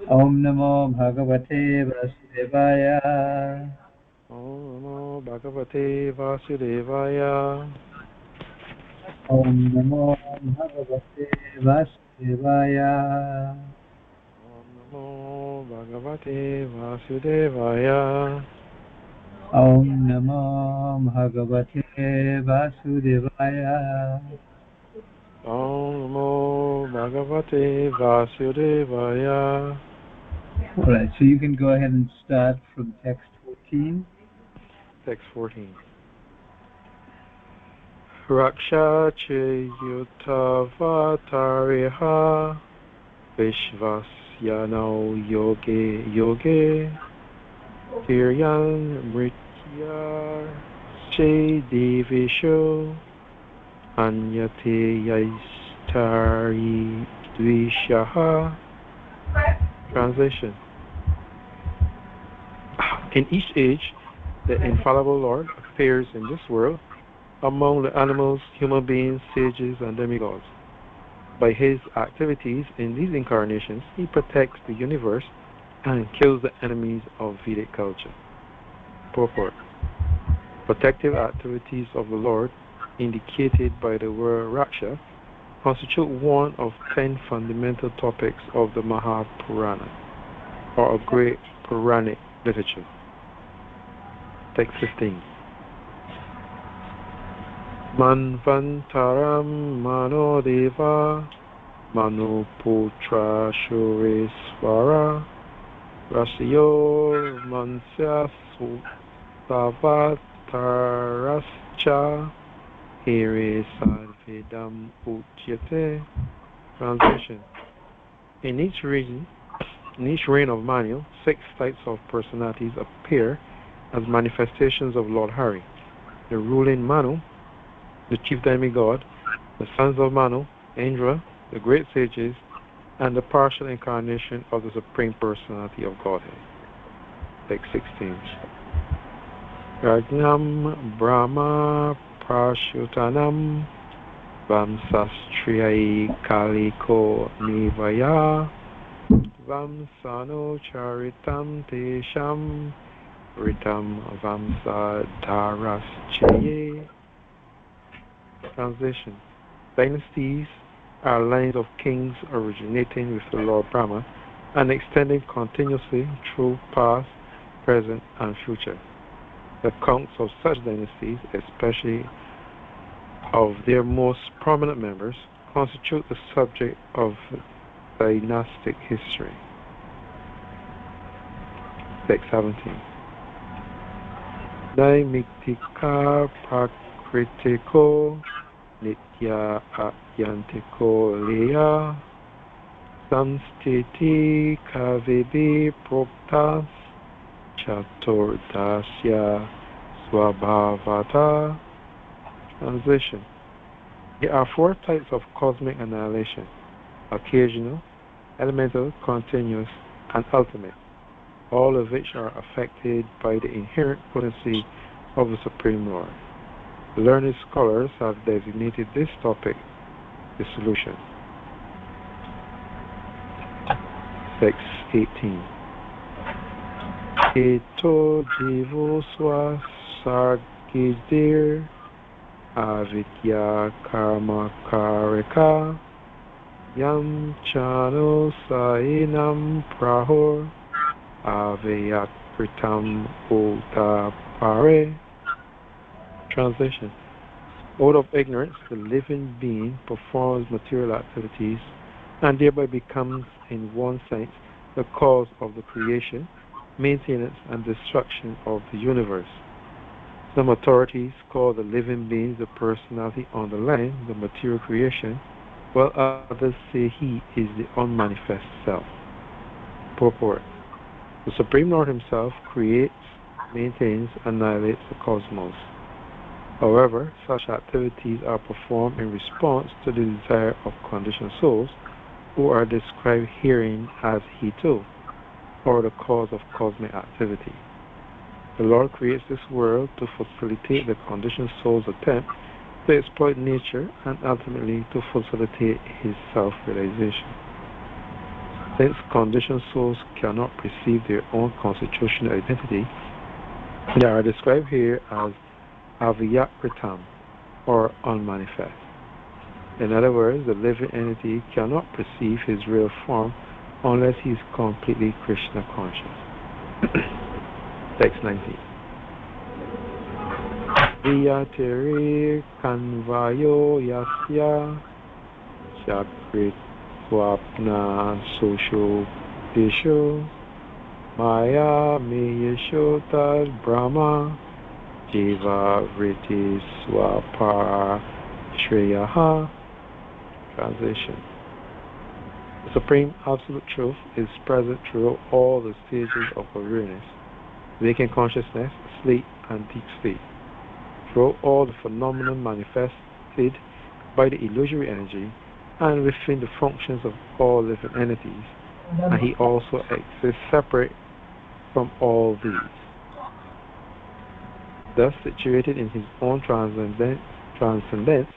Om Namo Bhagavate Vasudevaya. Om Namo Bhagavate Vasudevaya. Om Namo Bhagavate Vasudevaya. Om Namo Bhagavate Vasudevaya. Om Namo Bhagavate Vasudevaya. Om Namo Bhagavate Vasudevaya. All right, so you can go ahead and start from text 14. Text 14. Raksha Cheyutavatariha Vishvasyano Yoge Yoge Tiryan Mritya She Divisho Anyate Yaistari Dvishaha. Translation. In each age, the infallible Lord appears in this world among the animals, human beings, sages, and demigods. By his activities in these incarnations, he protects the universe and kills the enemies of Vedic culture. Purport. Protective activities of the Lord, indicated by the word Raksha, constitute one of 10 fundamental topics of the Mahapurana, or of great Puranic literature. Text 15. Manvantaram Manodeva Manuputra Shureswara Rasyo Mansya Savatarascha Here Sadvidam Uchyate. Translation. In each reign of Manu, 6 types of personalities appear as manifestations of Lord Hari: the ruling Manu, the chief demigod, the sons of Manu, Indra, the great sages, and the partial incarnation of the Supreme Personality of Godhead. Text 16. Rajnam Brahma Prashutanam Vamsastriyai Kaliko Nivaya Vamsano Charitam Tesham Ritam Vamsadharaschaye. Translation. Dynasties are lines of kings originating with the Lord Brahma and extending continuously through past, present, and future. The accounts of such dynasties, especially of their most prominent members, constitute the subject of dynastic history. Text 17. Daimiktika Prakritiko Nitya Atyantiko Leya Samstiti Kavibi Proktas Chaturdasya Swabhavata. Translation. There are 4 types of cosmic annihilation: occasional, elemental, continuous, and ultimate, all of which are affected by the inherent potency of the Supreme Lord. Learned scholars have designated this topic the solution. Text 18. Eto jivo swa sargizdir avidya karma karika yam chano sainam prahor aveyak pritam uta pare. Translation. Out of ignorance, the living being performs material activities and thereby becomes, in one sense, the cause of the creation, maintenance, and destruction of the universe. Some authorities call the living being the personality underlying the material creation, while others say he is the unmanifest self. Purport. The Supreme Lord himself creates, maintains, and annihilates the cosmos. However, such activities are performed in response to the desire of conditioned souls, who are described herein as He too, or the cause of cosmic activity. The Lord creates this world to facilitate the conditioned soul's attempt to exploit nature and ultimately to facilitate his self-realization. Since conditioned souls cannot perceive their own constitutional identity, they are described here as avyakritam, or unmanifest. In other words, the living entity cannot perceive his real form unless he is completely Krishna conscious. Text 19. Viyatiri kanvayo yasya chakrit swapna sosho disho maya meyesho tad brahma jiva vritti swapara shreyaha. Translation. The Supreme Absolute Truth is present throughout all the stages of awareness, waking consciousness, sleep, and deep sleep. Throughout all the phenomena manifested by the illusory energy and within the functions of all living entities, and he also exists separate from all these. Thus, situated in his own transcendence,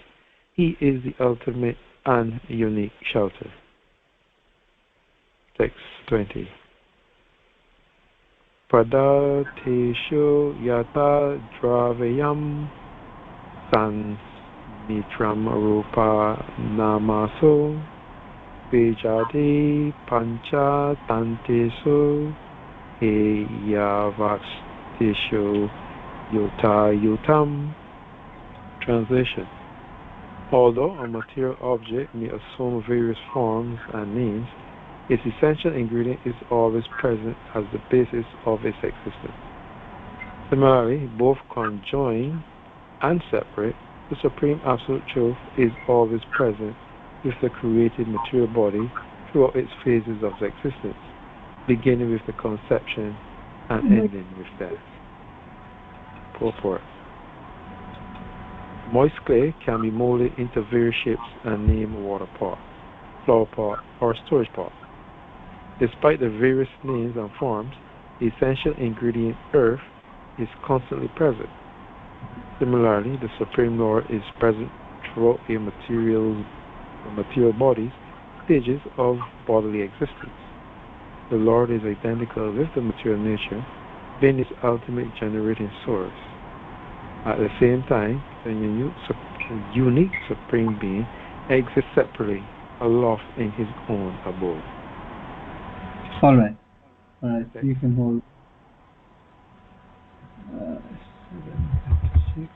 he is the ultimate and unique shelter. Text 20. Pradateshu yata dravayam sanmitram rupa namaso vijati pancha tantesu heyavastishu yuta yutam. Translation. Although a material object may assume various forms and names, its essential ingredient is always present as the basis of its existence. Similarly, both conjoined and separate, the Supreme Absolute Truth is always present with the created material body throughout its phases of existence, beginning with the conception and ending with death. Purport. Moist clay can be molded into various shapes and named water pot, flower pot, or storage pot. Despite the various names and forms, the essential ingredient earth is constantly present. Similarly, the Supreme Lord is present throughout a material body's stages of bodily existence. The Lord is identical with the material nature, being its ultimate generating source. At the same time, the unique Supreme Being exists separately, aloft in his own abode. Alright, okay. You can hold 7, 6.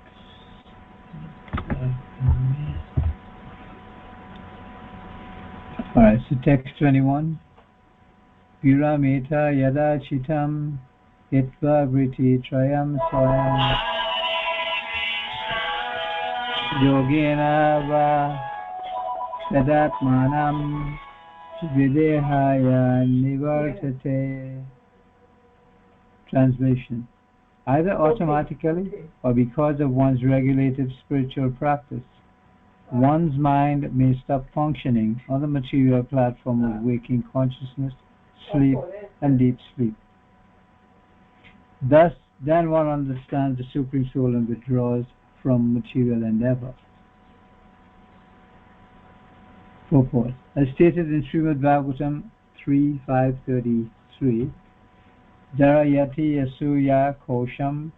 Alright, so text 21. Virameta yada chitam itva vritti trayam swayam yogena va sadatmanam videhaya nivartate. Translation. Either automatically or because of one's regulative spiritual practice, one's mind may stop functioning on the material platform of waking consciousness, sleep, and deep sleep. Thus, then one understands the Supreme Soul and withdraws from material endeavor. Purport. As stated in Srimad Bhagavatam 3.5.33, Darayati yasuya kosham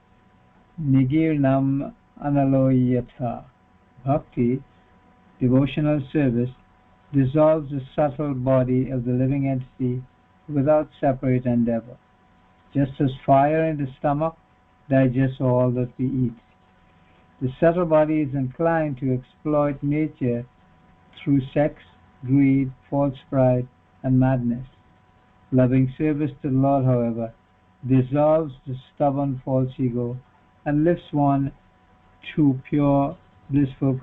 nigirnam analoyata. Bhakti, devotional service, dissolves the subtle body of the living entity without separate endeavor. Just as fire in the stomach digests all that we eat. The subtle body is inclined to exploit nature through sex, greed, false pride, and madness. Loving service to the Lord, however, dissolves the stubborn false ego and lifts one to pure, blissful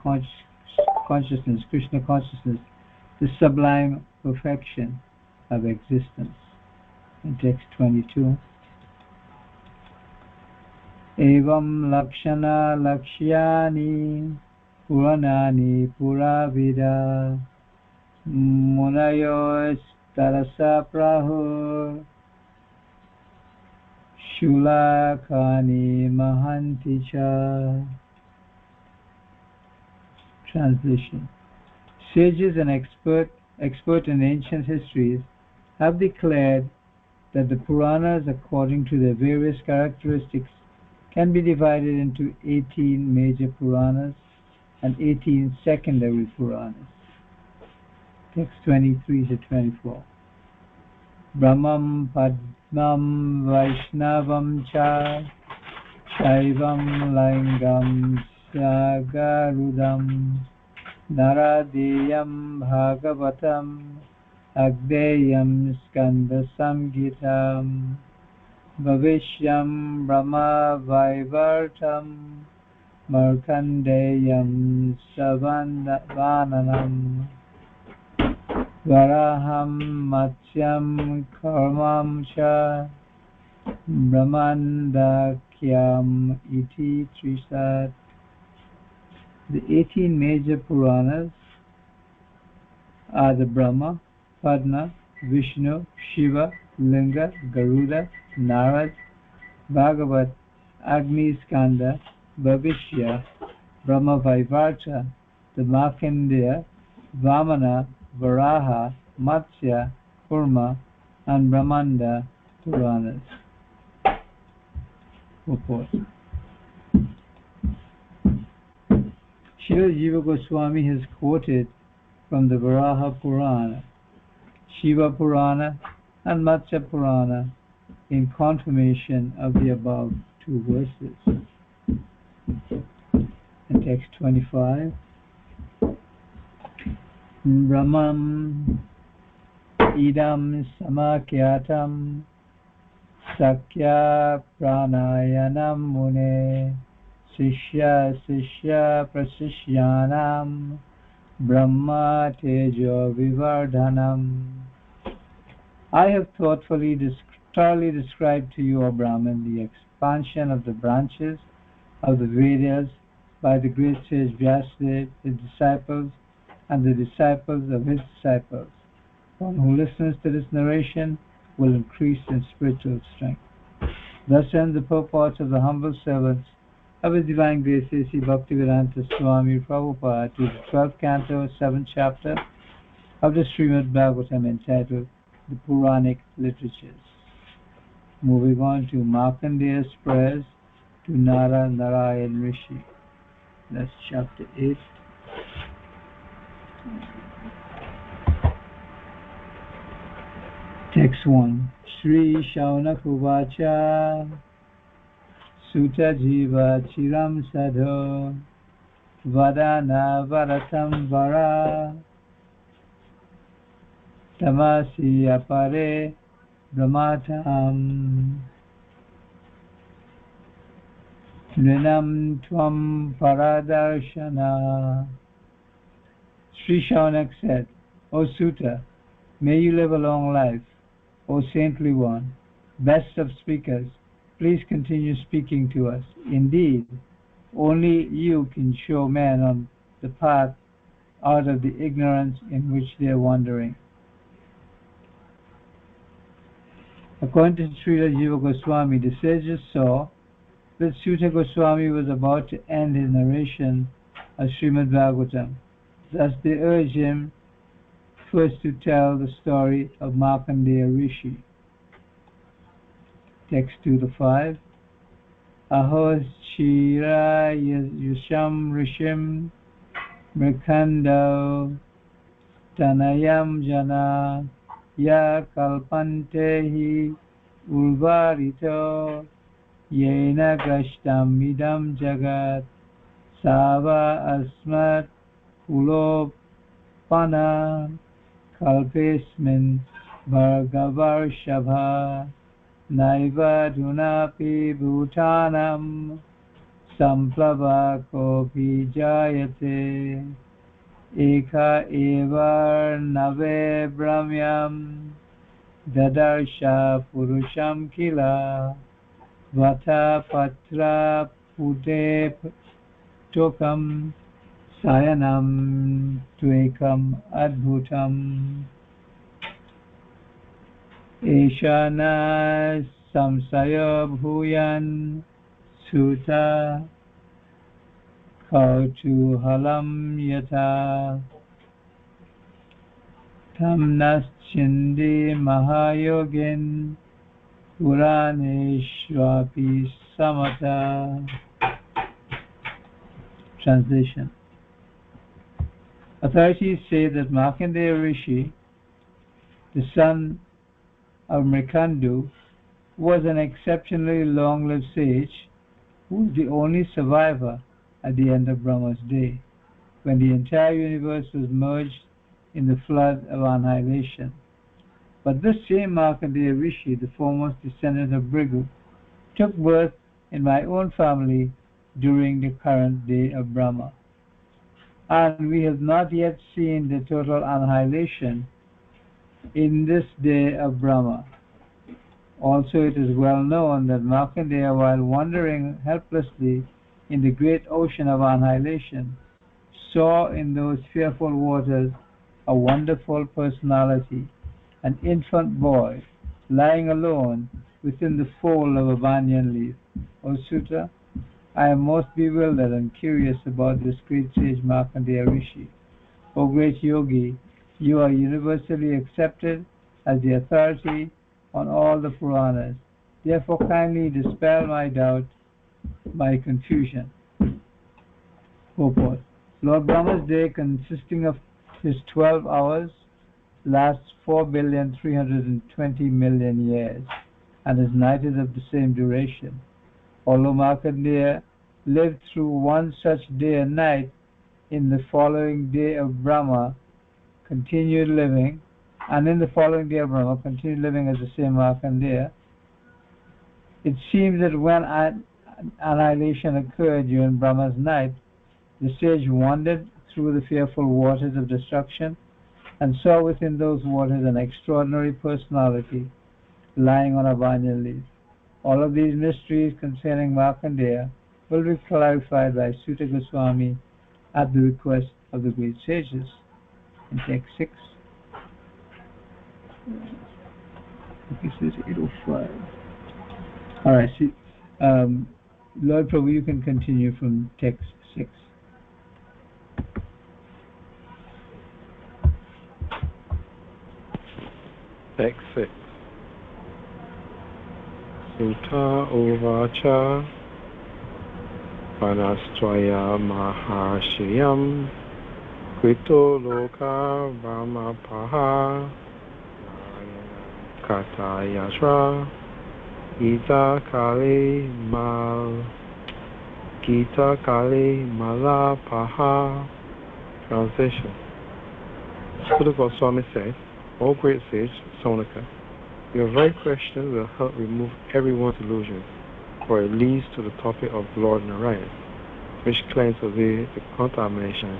consciousness, Krishna consciousness, the sublime perfection of existence. In text 22. Evam lakshana lakshyani puranani puravida munayo tarasa prahur shulakani mahanticha. Translation. Sages and expert in ancient histories have declared that the Puranas, according to their various characteristics, can be divided into 18 major Puranas and 18 secondary Puranas. Text 23 to 24. Brahmam Padmam Vaisnavam Cha Shaivam Lingam Sagarudam Naradeyam Bhagavatam Agdeyam Skanda Samgitam Bhavishyam Brahma Vaivartam Markandeyam Savananam Varaham Matsyam Karmam Cha Brahmandakyam Iti Trisat. The 18 major Puranas are the Brahma, Padma, Vishnu, Shiva, Linga, Garuda, Narad, Bhagavat, Agni Skanda, Bhavishya, Brahma Vaivarta, the Markandeya, Vamana, Varaha, Matsya, Kurma, and Brahmanda Puranas. Report. Srila Jiva Goswami has quoted from the Varaha Purana, Shiva Purana, and Matsya Purana in confirmation of the above two verses. In text 25, Brahmam idam samakyatam sakya pranayanam mune Sishya prasishyanam Brahma tejo vivardhanam. I have thoughtfully thoroughly described to you, O Brahman, the expansion of the branches of the Vedas by the great sage Vyasadeva, his disciples, and the disciples of his disciples. One who listens to this narration will increase in spiritual strength. Thus ends the purports of the humble servants of His Divine Grace A.C. Bhaktivedanta Swami Prabhupada to the 12th canto, 7th chapter of the Srimad Bhagavatam entitled The Puranic Literatures. Moving on to Markandeya's prayers to Nara Narayan Rishi. That's chapter 8. Text 1. Shri Shaunakuvacha Sutta Jiva Chiram Sadho Vadana Varatam Vara Tamasi Apare Brahmatam Nrinam Tvam Paradarshana. Sri Shaunak said, O Sutta, may you live a long life. O saintly one, best of speakers, please continue speaking to us. Indeed, only you can show men on the path out of the ignorance in which they are wandering. According to Srila Jiva Goswami, the sages saw that Sutta Goswami was about to end his narration of Srimad Bhagavatam. Thus they urged him first to tell the story of Markandeya Rishi. Text 2 to 5. Aho Shira Yusham Rishim Mrikhando Tanayam Jana Ya Kalpantehi Ulvarito Yena Gashtam Idam Jagat Sava Asmat Ulopana Kalpesmin Bhargavar Shabha Naiva Dunapi Bhutanam Samplava Kopi Jayate Eka Evar Nave Brahmyam Dadarsha Purusham Kila Vata Patra Pute Tokam Sayanam Tvekam Adbhutam Eshana Samsaya Bhuyan Sutta Kautuhalam Yata. Tamnaschindi Mahayogin Puraneshwapi Samata. Translation. Authorities say that Markandeya Rishi, the son of Mrikandu, was an exceptionally long-lived sage who was the only survivor at the end of Brahma's day, when the entire universe was merged in the flood of annihilation. But this same Markandeya Rishi, the foremost descendant of Bhrigu, took birth in my own family during the current day of Brahma. And we have not yet seen the total annihilation in this day of Brahma. Also, it is well known that Markandeya, while wandering helplessly in the great ocean of annihilation, saw in those fearful waters a wonderful personality, an infant boy, lying alone within the fold of a banyan leaf. O Sutta, I am most bewildered and curious about this great sage Markandeya Rishi. O great yogi, you are universally accepted as the authority on all the Puranas. Therefore, kindly dispel my doubt, my confusion. Purport. Lord Brahma's day, consisting of his 12 hours, lasts 4,320,000,000 years, and his night is of the same duration. Although Markandeya lived through one such day and night, in the following day of Brahma continued living, and in the following day of Brahma continued living as the same Markandeya, it seems that when annihilation occurred during Brahma's night, the sage wandered through the fearful waters of destruction and saw within those waters an extraordinary personality lying on a banyan leaf. All of these mysteries concerning Markandeya will be clarified by Sutta Goswami at the request of the great sages. In text 6. This is 805. Alright, see, Lord Prabhu, you can continue from text 6. Text 6. Sutta Uvacha Panastvaya Mahashiyam Krito Loka Brahmapaha Kata Yatra Gita Kali Malapaha. Translation. Sutta Goswami said, O great sage, Sonaka, your very question will help remove everyone's illusions, for it leads to the topic of Lord Narayan, which claims to be the contamination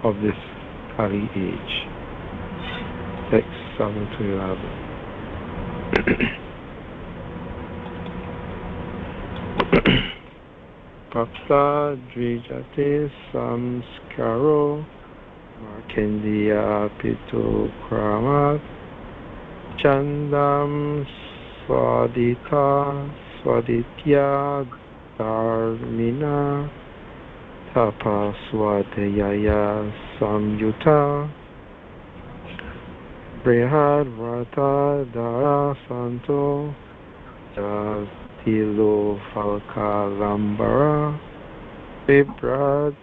of this Kali age. Text 7 to 11. Bhakta Dvijate Samskaro Markandeya Pito Kramat Chandam Swaditya Dharmina Tapaswadhyaya Samyuta Brihad Vrata Dara Santo Jatilo Falkalambara Vibrad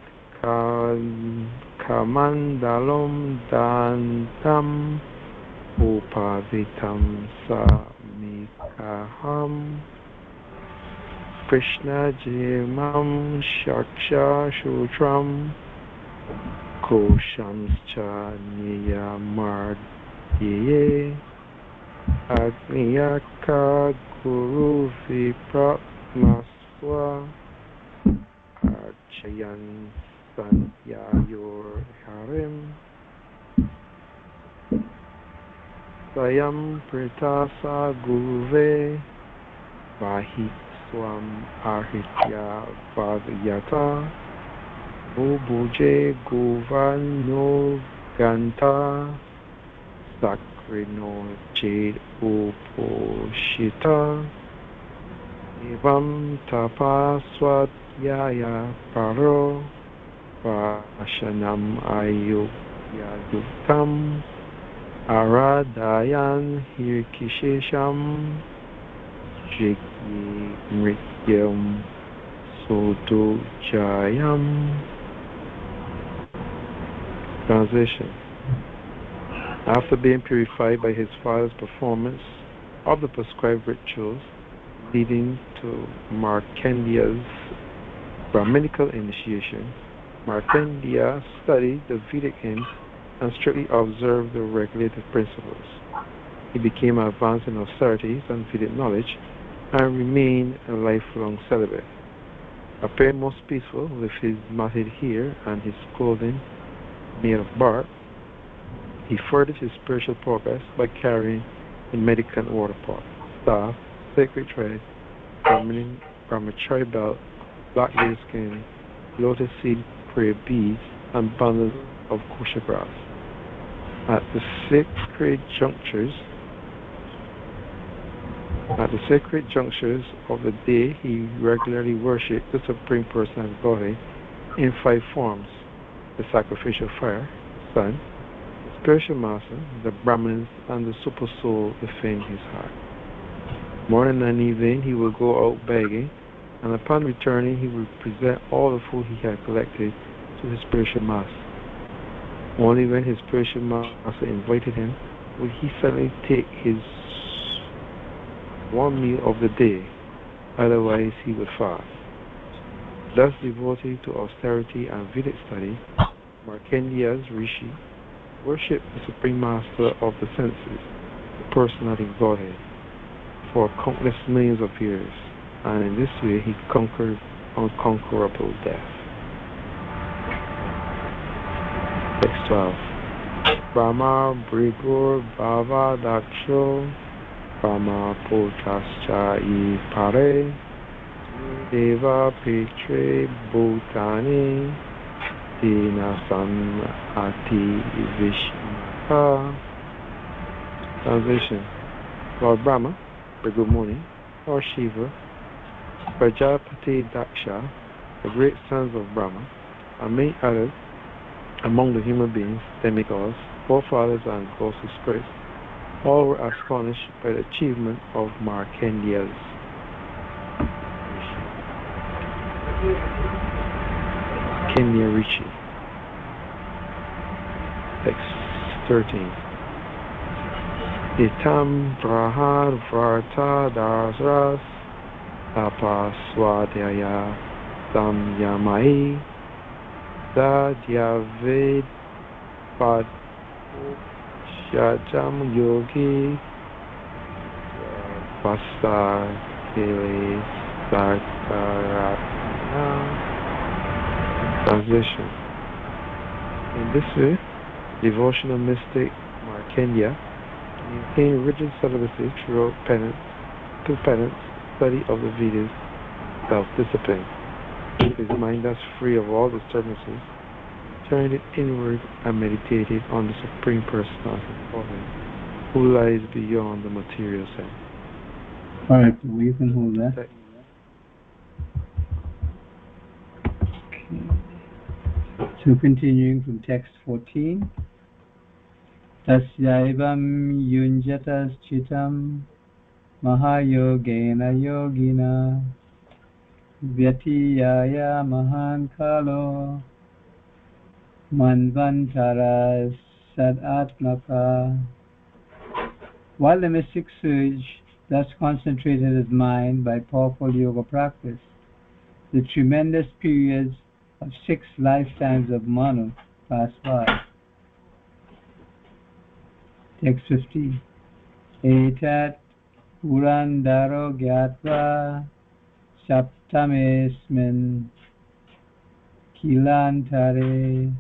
Kamandalum Dantam Upavitam Samikaham Krishna Jimam Shaksha Shutram Koshamscha Niyamardye Agniyaka Guru Vipratmaswa Archayan Sanyayor Harim Sayam Pritasa Guruve Vahi Swam Ahitya Vagyata Ubuje Govano Ganta Sakrino Jade Uposhita Evam Tapaswatyaya Paro Vashanam Ayukya Yuktam Aradayan Hirkishesham Jigyi Mrityam Soto Jayam. Translation. After being purified by his father's performance of the prescribed rituals leading to Markandeya's Brahminical initiation, Markandeya studied the Vedic hymns and strictly observed the regulative principles. He became advanced in austerities and Vedic knowledge and remained a lifelong celibate. Appearing most peaceful with his matted hair and his clothing made of bark, he furthered his spiritual progress by carrying a mendicant water pot, staff, sacred thread, brahmachari belt, black lady skin, lotus seed prayer beads, and bundles of kosher grass. At the sacred junctures of the day, he regularly worshipped the Supreme Person of Godhead in 5 forms: the sacrificial fire, the sun, the spiritual master, the Brahmins, and the super soul within his heart. Morning and evening he would go out begging, and upon returning he would present all the food he had collected to his spiritual master. Only when his spiritual master invited him would he suddenly take his one meal of the day, otherwise he would fast. Thus devoted to austerity and Vedic study, Markandeya's Rishi worshipped the Supreme Master of the senses, the personality of Godhead, for countless millions of years, and in this way he conquered unconquerable death. Text 12. Brahma Brigur Bhava Daksho Brahma Potascha I Pare Deva Petre Bhutani Dina San Ati Vishmaka. Translation. Lord Brahma, Brigu Muni, or Shiva, Prajapati Daksha, the great sons of Brahma, and many others among the human beings, demigods, forefathers, and ghostly spirits, all were astonished by the achievement of Markandeya's Rishi. Text 13. Itam Prahad Varta Dasras Tapaswadaya Samyamai Dadyavid Pad Shacham Yogi Vasta Kili Sakaratna. Translation. In this way, devotional mystic Markandeya maintained rigid celibacy through penance, study of the Vedas, self-discipline. His mind thus free of all disturbances, turned it inward and meditated on the Supreme Personality of Godhead, who lies beyond the material sense. Alright, you can hold that. Okay. So continuing from text 14. Tasyaivam yunjatas chitam mahayogena yogina vyatiyaya mahankalo manvantara sadatmaka. While the mystic sage thus concentrated his mind by powerful yoga practice, the tremendous periods of 6 lifetimes of Manu passed by. Text 15. Etat Purandaro Gyatva Saptamesmin Kilantare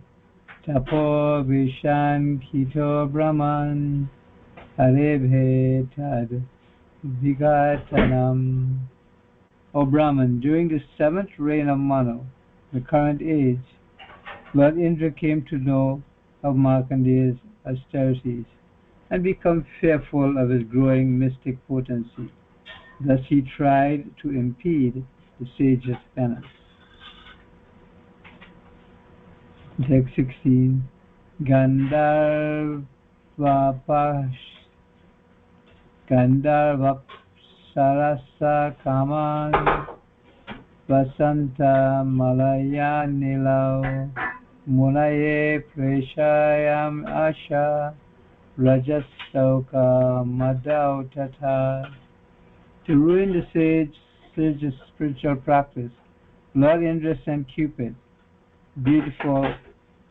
Tapo Vishan Kito Brahman Harebhe Tad Vigatanam. O Brahman, during the 7th reign of Manu, the current age, Lord Indra came to know of Markandeya's austerities and become fearful of his growing mystic potency. Thus he tried to impede the sage's penance. Text 16. Gandharv Vapash Gandharvapsarasa Kaman Vasanta Malaya Nilau Munaye Preshayam Asha Rajasoka Madau Tata. To ruin the sage's spiritual practice, Lord Indra sent Cupid, beautiful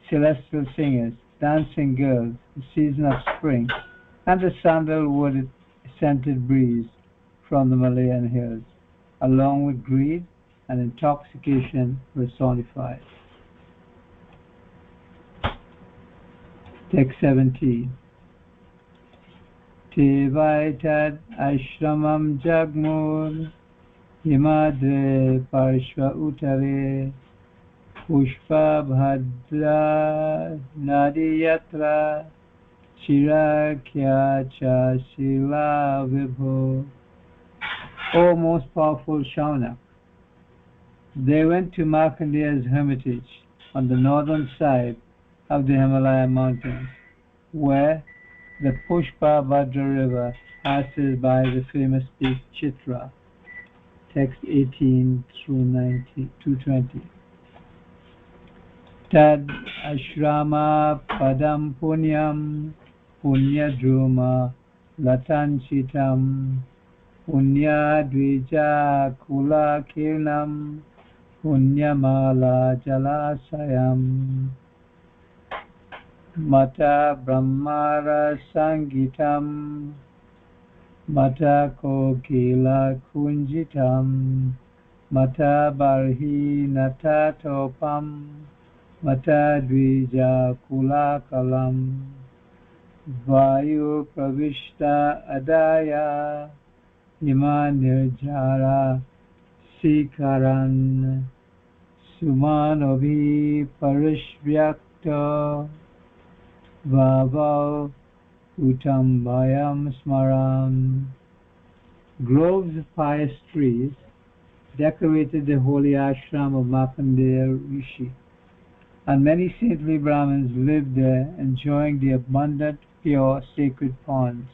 celestial singers, dancing girls, the season of spring, and the sandalwood scented breeze from the Malayan hills, along with greed and intoxication personified. Text 17. Tevaitad ashramam jagmur himadre parshva utare pushpa bhadra nadiyatra chirakya cha sila vibho. O most powerful Shaunak, they went to Markandeya's hermitage on the northern side of the Himalaya mountains, where the Pushpa Bhadra river passes by the famous peak Chitra. Text 18 through 220. Tad ashrama padam punyam punya druma latanchitam punya dvija kula kirnam punyamala jalasayam Mata Brahmara Sangitam Mata Kokila Kunjitam Mata Barhi Natatopam Mata Dvija Kulakalam Vayu Pravishta Adaya Ima Nirjara Sikaran Sumanovi Parishvyakta Vavav Utambayam Smaram. Groves of pious trees decorated the holy ashram of Markandeya Rishi, and many saintly Brahmins lived there, enjoying the abundant, pure, sacred ponds.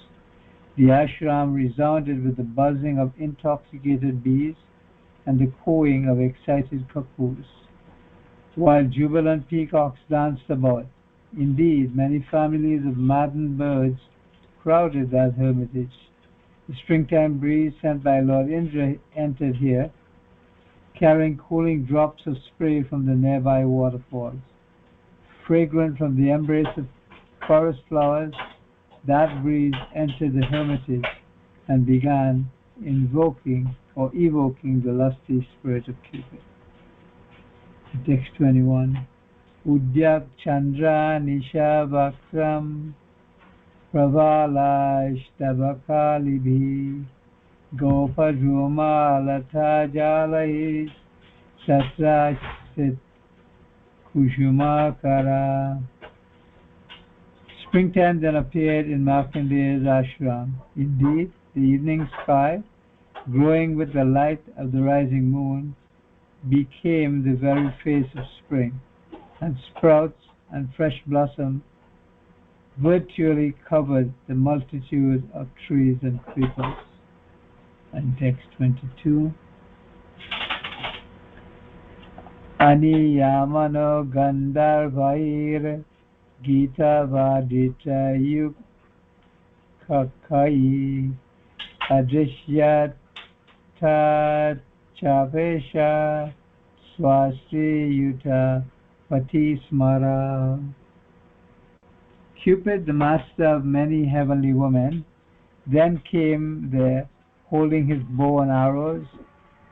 The ashram resounded with the buzzing of intoxicated bees and the cooing of excited cuckoos, while jubilant peacocks danced about. Indeed, many families of maddened birds crowded that hermitage. The springtime breeze sent by Lord Indra entered here, carrying cooling drops of spray from the nearby waterfalls. Fragrant from the embrace of forest flowers, that breeze entered the hermitage and began invoking or evoking the lusty spirit of Cupid. Text 21. Udyak Chandra Nisha Vakram Pravala Ishtabakalibi Gopa Juma Lata Jalais Satra Sit Kushumakara. Springtime then appeared in Markandeya's ashram. Indeed, the evening sky, glowing with the light of the rising moon, became the very face of spring, and sprouts and fresh blossom virtually covered the multitude of trees and creepers. And text 22. Ani Yamano Gandharvair Gita Vadita Yukakai Adrishyat Chapesha Swasti Yuta Patismara. Cupid, the master of many heavenly women, then came there holding his bow and arrows.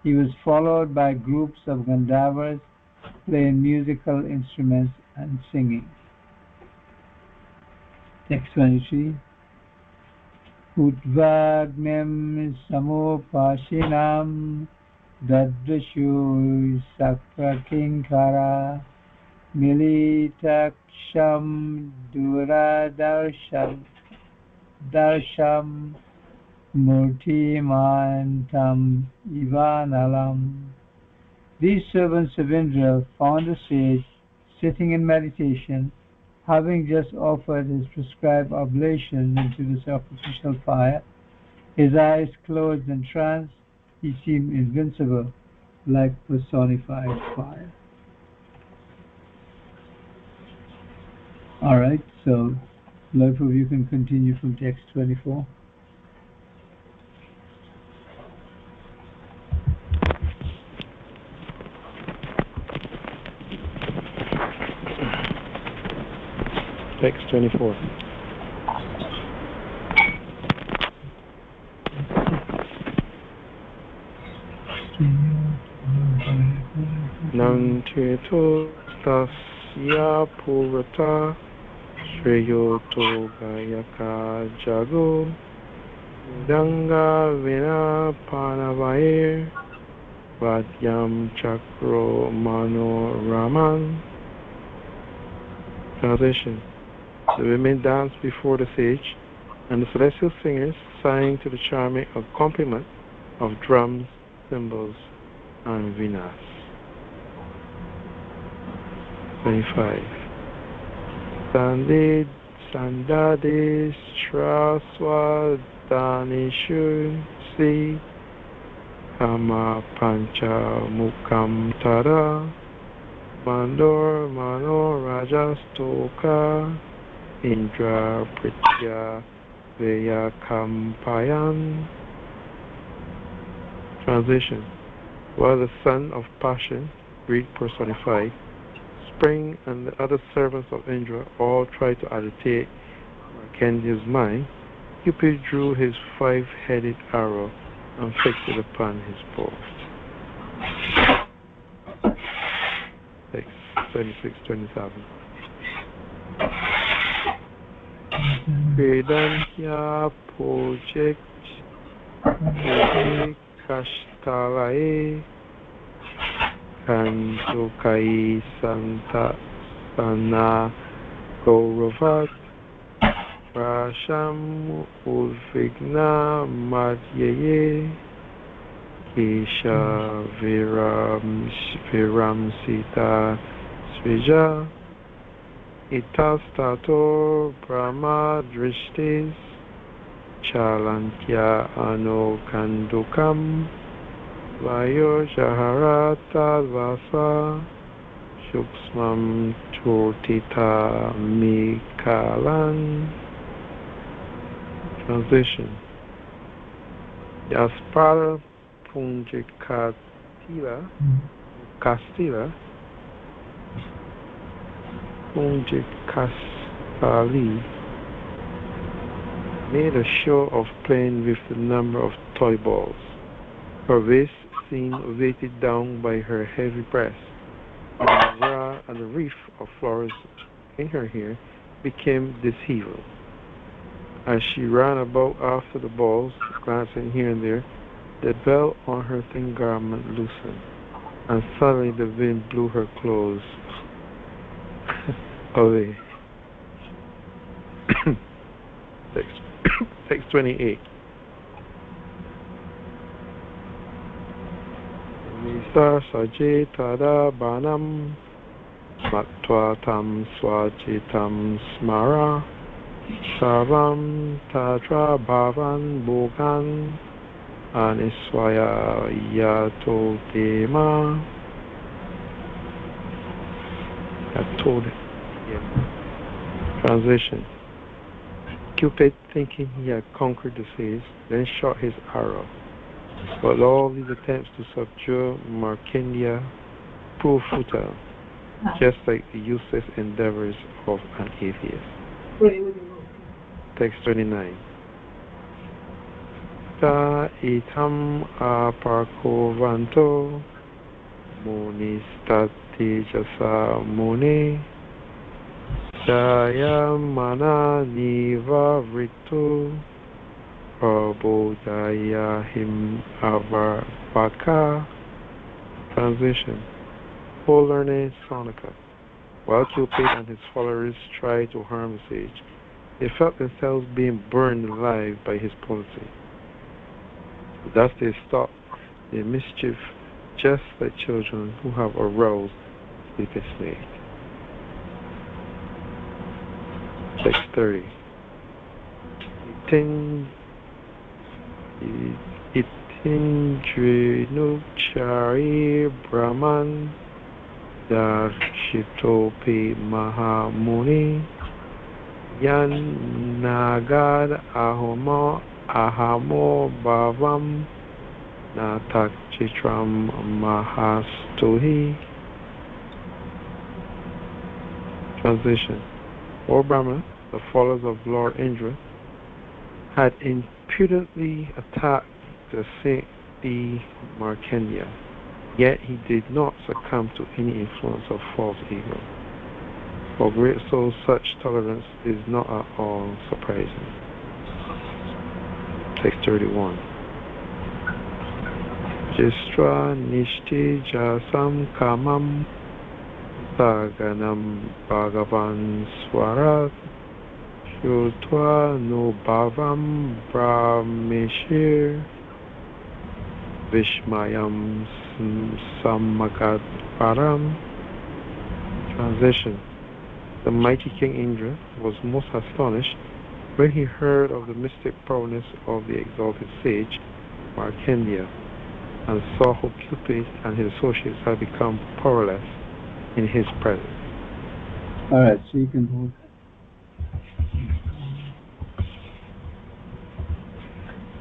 He was followed by groups of Gandharvas playing musical instruments and singing. Text 23. Udvagnim samupashinam dadrishu sakra kinkara militaksham duradarsham murtimantam ivanalam. These servants of Indra found the sage sitting in meditation, Having just offered his prescribed oblation into the sacrificial fire, his eyes closed in trance, he seemed invincible, like personified fire. Alright, so both of you can continue from text 24. Text 24. Nang cheto tasya purata shreyoto gayaka jago danga vina panavair vadyam chakro mano raman. Translation. The women danced before the sage, and the celestial singers sang to the charming accompaniment of drums, cymbals, and vinas. 25. Sandade Straswa Danishun Si Kama Pancha Mukam Tada Mandor Mano Rajastoka Indra Pritya Veya Kampayan. Translation. While the son of passion, Greek personified, Spring and the other servants of Indra all tried to agitate Markandeya's mind, Cupid drew his 5-headed arrow and fixed it upon his bow. Text 26-27. Vedantya project Kashtalae Kantukai Santa Sana Gauravat Prasham Ulvigna Madhyaye Kesha Viramsita Svija Itastato Brahma Drishtis Chalantya Anokandukam Vayo Jaharata Vasa Shuksmam Chotita Mikalan. Translation. The Aspara Punjikatila Castilla Punjikastali made a show of playing with the number of toy balls. Her waist seemed weighted down by her heavy breast, and the wreath of flowers in her hair became dishevelled. As she ran about after the balls, glancing here and there, the belt on her thin garment loosened, and suddenly the wind blew her clothes away. Text 28. Nisa Sajitada Banam Matwatam Swajitam Smara Savam Tatra Bhavan Bhogan Aniswaya Yato Dema Translation. Cupid, thinking he had conquered the seas, then shot his arrow. But all these attempts to subdue Markandeya proved futile, just like the useless endeavors of an atheist. Text 29. Ta itam aparkovanto munistati jasa muni Jaya mana niva vritu prabodaya him avarbaka. Translation. O learned Sonika, while Cupid and his followers tried to harm the sage, they felt themselves being burned alive by his policy. Thus they stopped their mischief, just like children who have aroused sleeping snake. Text 30. Itinjrinuchari Brahman Darshitopi Mahamuni Yan Nagad Ahamo Bhavam Natak Chitram Mahastuhi. Translation. O Brahma, the followers of Lord Indra, had impudently attacked the saintly Markandeya, yet he did not succumb to any influence of false ego. For great souls, such tolerance is not at all surprising. Text 31. Jistra Nishti Jasam Kamam Saganam Bhagavan Swarat Shutva no Bhavam Brahmishir Vishmayam Samagad Param. Translation. The mighty King Indra was most astonished when he heard of the mystic prowess of the exalted sage Markandeya, and saw how Cupid and his associates had become powerless in his presence. Alright, so you can hold.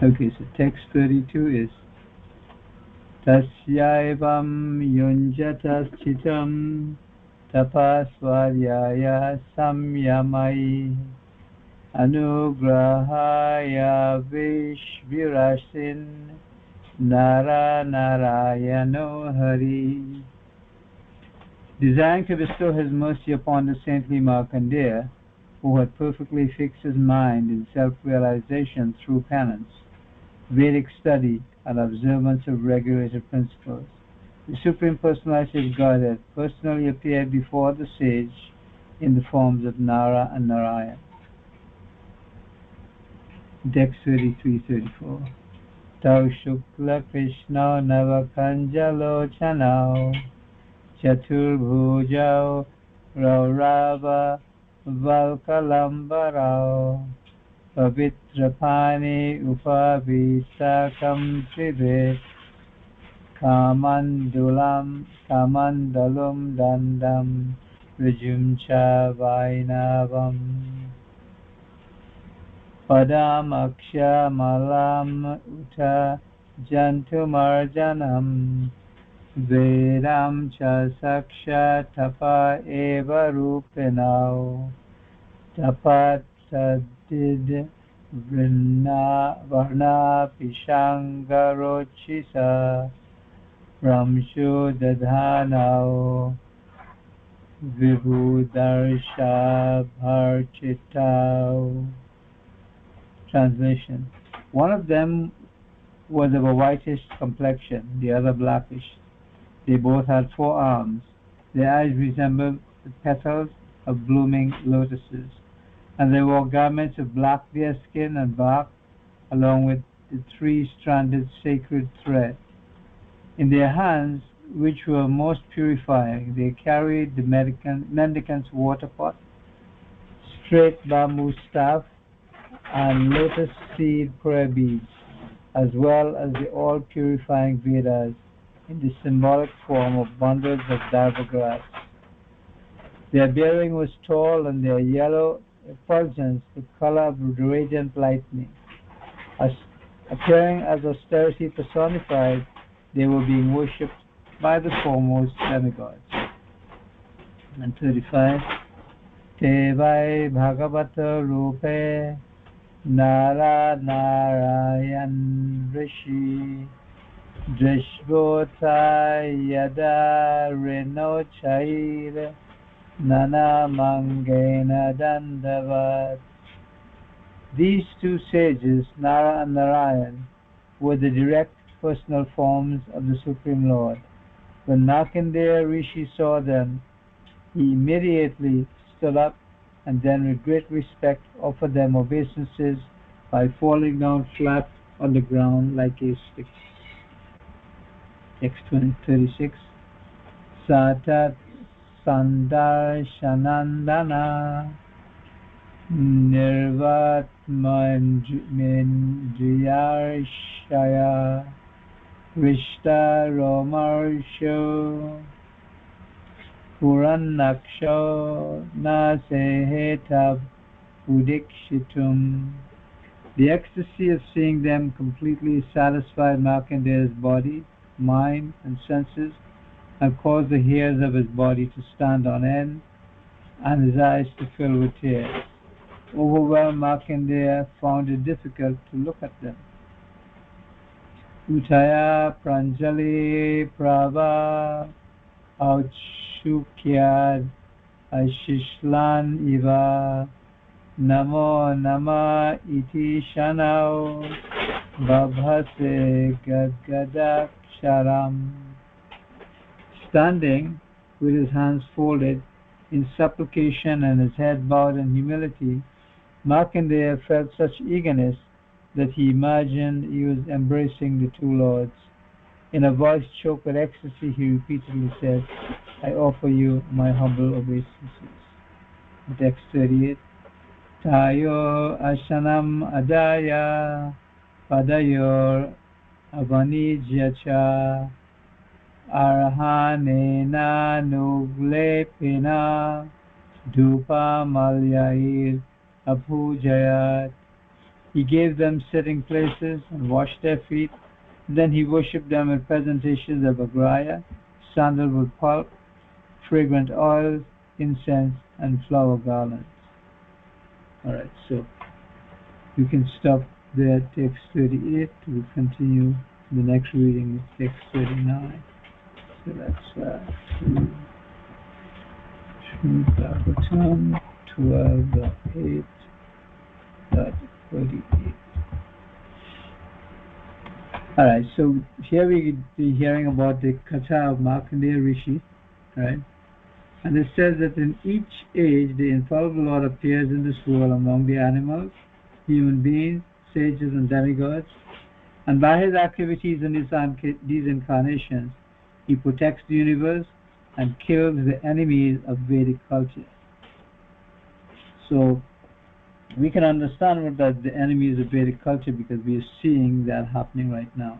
Okay, so text 32 is Tasyaivam yunjata chitam tapasvaryaya samyamai anugrahaya vishvirasin nara narayano hari. Desiring to bestow his mercy upon the saintly Markandeya, who had perfectly fixed his mind in self-realization through penance, Vedic study, and observance of regulated principles, the Supreme Personality of Godhead personally appeared before the sage in the forms of Nara and Narayan. Text 33-34. Tau Shukla Krishna Navakanjalo Chanao Chaturbhujao Raurava Valkalambarao Pavitrapani Upavisakam Tribhet Kamandalum Dandam Rijumcha Vainavam Padam Aksha Malam Uta Jantumarjanam Vedam Cha Saksha Tapa Eva Rupinau Tapat Sadid Varna Pishangarochisa Ramshu Dadhanao Vibhudarsha Bharchitao. Translation. One of them was of a whitish complexion, the other blackish. They both had 4 arms. Their eyes resembled the petals of blooming lotuses, and they wore garments of black deerskin and bark, along with the 3-stranded sacred thread. In their hands, which were most purifying, they carried the mendicant's water pot, straight bamboo staff, and lotus seed prayer beads, as well as the all-purifying Vedas in the symbolic form of bundles of dharma grass. Their bearing was tall, and their yellow effulgence the color of radiant lightning. As appearing as austerity personified, they were being worshipped by the foremost demigods. And 35. Te vai bhagavata rupe nara narayan rishi drishvota yada reno chair nana mangena dandavat. These 2 sages, Nara and Narayan, were the direct personal forms of the Supreme Lord. When Markandeya Rishi saw them, he immediately stood up and then with great respect offered them obeisances by falling down flat on the ground like a stick. Text 36. Satat Sandar Shanandana Nirvatmanjriyarshaya Vishta Romarsho Purannaksho Nasehetab Udikshitum. The ecstasy of seeing them completely satisfied Markandeya's body, mind, and senses, and caused the hairs of his body to stand on end, and his eyes to fill with tears. Overwhelmed Markandeya found it difficult to look at them. Utaya Pranjali Prabha Auchukyad Ashishlan Iva Namo Nama Iti Shanao Babhase Gadgadaksharam. Standing with his hands folded in supplication and his head bowed in humility, Markandeya felt such eagerness that he imagined he was embracing the two lords. In a voice choked with ecstasy, he repeatedly said, I offer you my humble obeisances. Text 38. Tayo Ashanam Adaya Padayor Avanijyacha Arhanena Nuglepena Dhupa Malyair Abhujayat. He gave them sitting places and washed their feet. Then he worshipped them with presentations of agraya, sandalwood pulp, fragrant oils, incense, and flower garlands. Alright, so you can stop there at text 38. We'll continue the next reading with text 39. So that's Srimad Bhagavatam 12.8.48. Alright, so here we be hearing about the Katha of Markandeya Rishi, right? And it says that in each age the infallible Lord appears in this world among the animals, human beings, sages and demigods, and by his activities in these incarnations, he protects the universe and kills the enemies of Vedic culture. So we can understand what the enemies of Vedic culture because we are seeing that happening right now.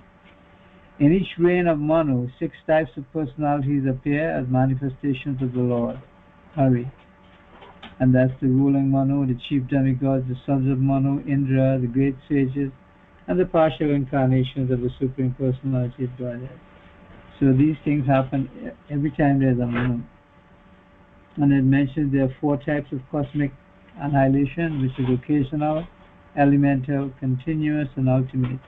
In each reign of Manu, 6 types of personalities appear as manifestations of the Lord, Hari. And that's the ruling Manu, the chief demigods, the sons of Manu, Indra, the great sages, and the partial incarnations of the Supreme Personality of Godhead. So these things happen every time there's a Manu. And it mentions there are 4 types of cosmic annihilation, which is occasional, elemental, continuous, and ultimate.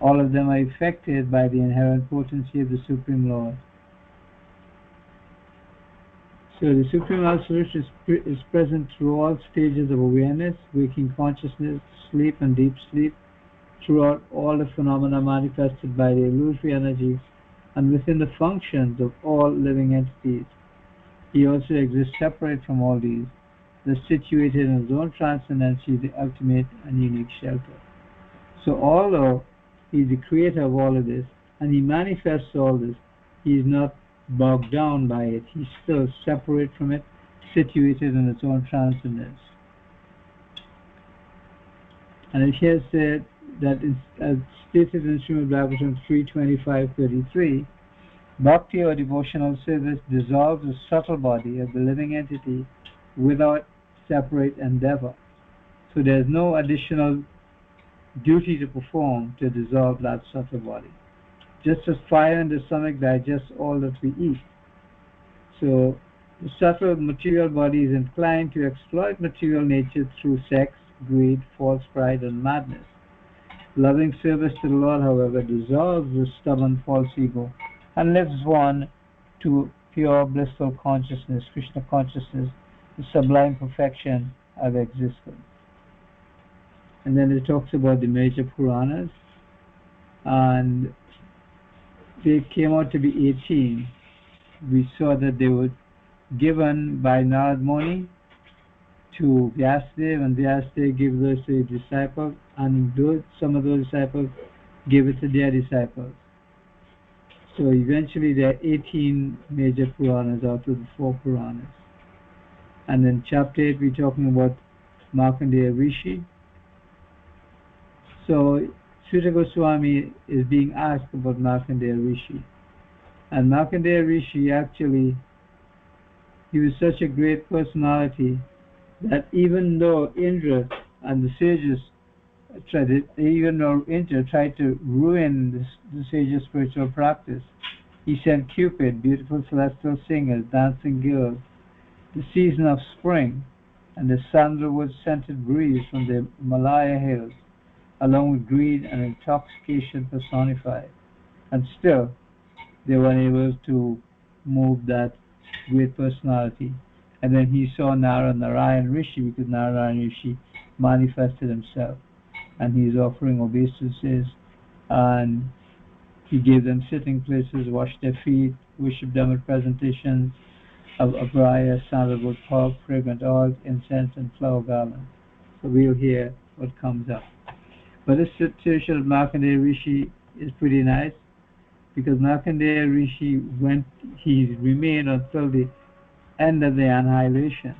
All of them are affected by the inherent potency of the Supreme Lord. So the Supreme Absolute is present through all stages of awareness, waking consciousness, sleep and deep sleep, throughout all the phenomena manifested by the illusory energy, and within the functions of all living entities. He also exists separate from all these, thus situated in his own transcendency, the ultimate and unique shelter. So although he is the creator of all of this, and he manifests all this, he is not bogged down by it. He's still separate from it, situated in its own transcendence. And it here said that, as stated in Srimad Bhagavatam 3.25.33, Bhakti or devotional service dissolves the subtle body of the living entity without separate endeavor. So there's no additional duty to perform to dissolve that subtle body. Just as fire in the stomach digests all that we eat. So the subtle material body is inclined to exploit material nature through sex, greed, false pride, and madness. Loving service to the Lord, however, dissolves the stubborn false ego and lifts one to pure blissful consciousness, Krishna consciousness, the sublime perfection of existence. And then it talks about the major Puranas, and they came out to be 18. We saw that they were given by Narad Muni to Vyasadeva, and Vyasadeva gave those to his disciples, and some of those disciples gave it to their disciples. So eventually there are 18 major Puranas out of the 4 Puranas. And in chapter 8 we're talking about Markandeya Rishi. So Sutta Goswami is being asked about Markandeya Rishi. And Markandeya Rishi actually, he was such a great personality that even though Indra and the sages Indra tried to ruin the sages' spiritual practice, he sent Cupid, beautiful celestial singers, dancing girls, the season of spring, and the sandalwood scented breeze from the Himalaya hills, along with greed and intoxication personified. And still, they were unable to move that great personality. And then he saw Narayan Rishi, because Narayan Rishi manifested himself. And he's offering obeisances, and he gave them sitting places, washed their feet, worshipped them with presentations of abraya, sandalwood, pork, fragrant oils, incense, and flower garlands. So we'll hear what comes up. But this situation of Markandeya Rishi is pretty nice, because Markandeya Rishi he remained until the end of the annihilation.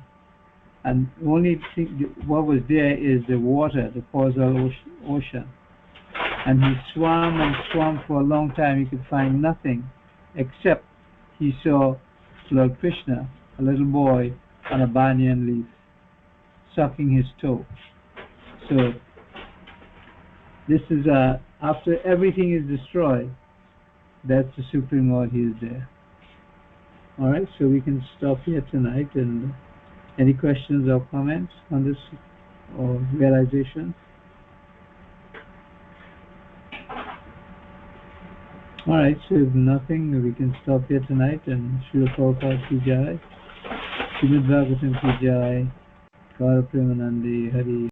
And the only thing what was there is the water, the causal ocean. And he swam and swam for a long time. He could find nothing except he saw Lord Krishna, a little boy, on a banyan leaf, sucking his toe. So this is after everything is destroyed, that's the Supreme Lord. He is there. All right, so we can stop here tonight. And any questions or comments on this or realization? All right, so if nothing, we can stop here tonight. And Srila Prabhupada Ki Jai, Srimad Bhagavatam Ki Jai, Gaura Premanandi, Hari